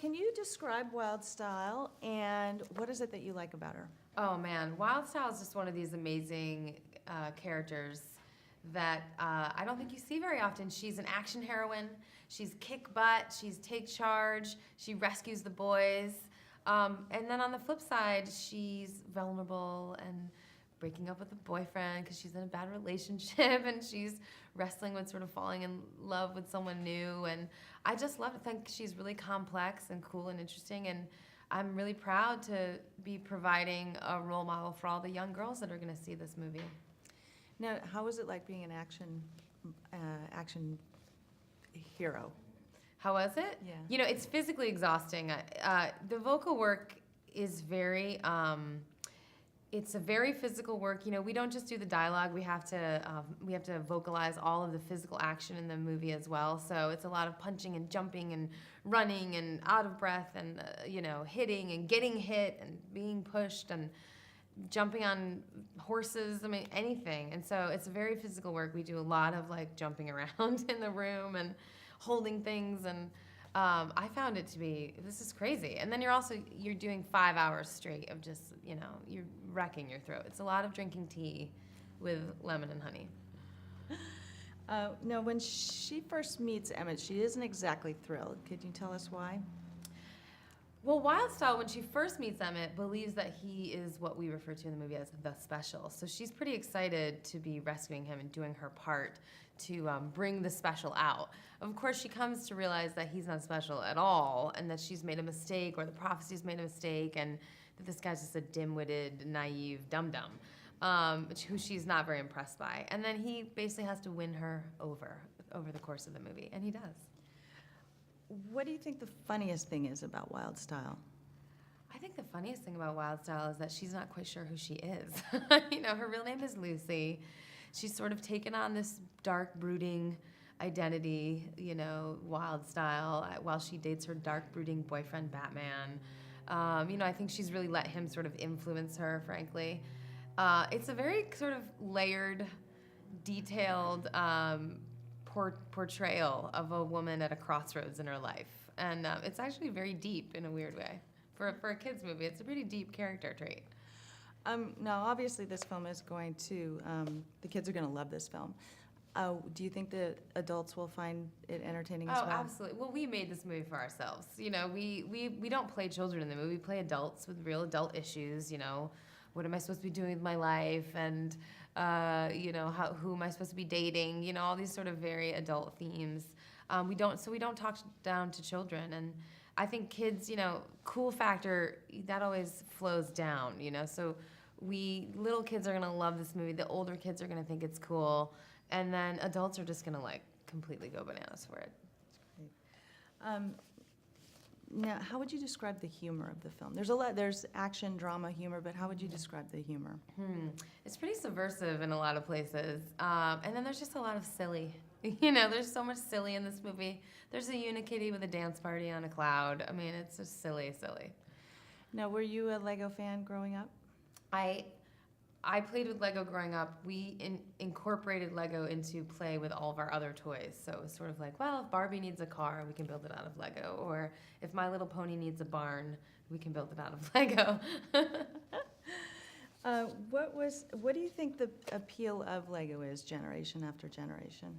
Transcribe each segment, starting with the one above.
can you describe Wild Style, and what is it that you like about her? Oh man, Wild Style is just one of these amazing characters that I don't think you see very often. She's an action heroine. She's kick butt. She's take charge. She rescues the boys. And then on the flip side, she's vulnerable and breaking up with a boyfriend because she's in a bad relationship, and she's wrestling with sort of falling in love with someone new. And I just love to think she's really complex and cool and interesting. And I'm really proud to be providing a role model for all the young girls that are going to see this movie. Now, how was it like being an action hero? How was it? Yeah. You know, it's physically exhausting. The vocal work is very, it's a very physical work. You know, we don't just do the dialogue. We have to vocalize all of the physical action in the movie as well. So it's a lot of punching and jumping and running and out of breath and, you know, hitting and getting hit and being pushed and jumping on horses. I mean, anything. And so it's very physical work. We do a lot of like jumping around in the room and holding things, and I found it to be, this is crazy. And then you're doing 5 hours straight of just, you know, you're wrecking your throat. It's a lot of drinking tea with lemon and honey. Now, when she first meets Emmett, she isn't exactly thrilled. Could you tell us why? Well, Wild Style, when she first meets Emmett, believes that he is what we refer to in the movie as the special. So she's pretty excited to be rescuing him and doing her part to bring the special out. Of course, she comes to realize that he's not special at all, and that she's made a mistake, or the prophecy's made a mistake, and that this guy's just a dim-witted, naive dum-dum, who she's not very impressed by. And then he basically has to win her over the course of the movie, and he does. What do you think the funniest thing is about Wild Style? I think the funniest thing about Wild Style is that she's not quite sure who she is. You know, her real name is Lucy. She's sort of taken on this dark, brooding identity, you know, Wild Style, while she dates her dark, brooding boyfriend, Batman. You know, I think she's really let him sort of influence her, frankly. It's a very sort of layered, detailed portrayal of a woman at a crossroads in her life. And it's actually very deep in a weird way. For a kid's movie, it's a pretty deep character trait. Now, obviously, this film is going to, the kids are going to love this film. Do you think that adults will find it entertaining as well? Oh, absolutely. Well, we made this movie for ourselves. You know, we don't play children in the movie. We play adults with real adult issues, you know. What am I supposed to be doing with my life? And, you know, who am I supposed to be dating? You know, all these sort of very adult themes. We don't talk down to children. And I think kids, you know, cool factor, that always flows down, you know. So little kids are going to love this movie. The older kids are going to think it's cool. And then adults are just going to, like, completely go bananas for it. That's great. Now, how would you describe the humor of the film? There's action, drama, humor, but how would you describe the humor? It's pretty subversive in a lot of places. And then there's just a lot of silly. You know, there's so much silly in this movie. There's a Unikitty with a dance party on a cloud. I mean, it's just silly. Now, were you a Lego fan growing up? I played with Lego growing up. We incorporated Lego into play with all of our other toys. So it was sort of like, well, if Barbie needs a car, we can build it out of Lego. Or if My Little Pony needs a barn, we can build it out of Lego. What do you think the appeal of Lego is, generation after generation?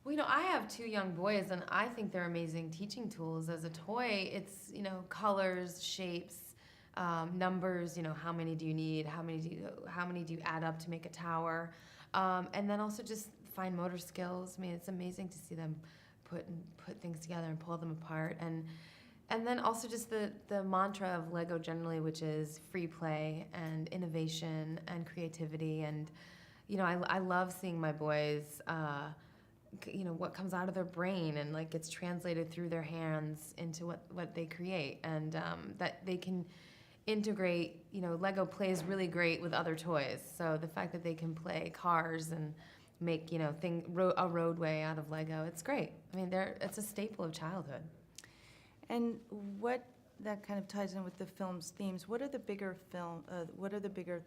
Well, you know, I have 2 young boys, and I think they're amazing teaching tools. As a toy, it's, you know, colors, shapes, numbers, you know, how many do you need, how many do you add up to make a tower, and then also just fine motor skills. I mean, it's amazing to see them put things together and pull them apart, and then also just the mantra of Lego generally, which is free play and innovation and creativity. And you know, I love seeing my boys, you know, what comes out of their brain and like gets translated through their hands into what they create, and that they can integrate. You know, Lego plays really great with other toys, so the fact that they can play cars and make, you know, a roadway out of Lego, it's great. I mean, it's a staple of childhood. And that kind of ties in with the film's themes. What are the bigger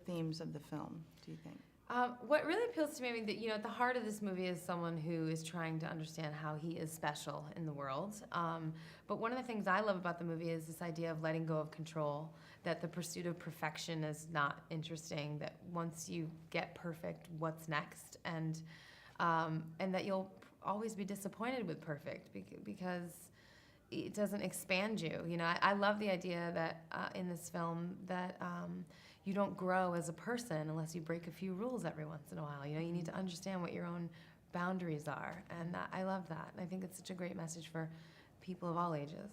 themes of the film, do you think? What really appeals to me, I mean, that, at the heart of this movie is someone who is trying to understand how he is special in the world. But one of the things I love about the movie is this idea of letting go of control, that the pursuit of perfection is not interesting, that once you get perfect, what's next? And that you'll always be disappointed with perfect because it doesn't expand you. I love the idea that in this film that you don't grow as a person unless you break a few rules every once in a while. You need to understand what your own boundaries are, and I love that. I think it's such a great message for people of all ages.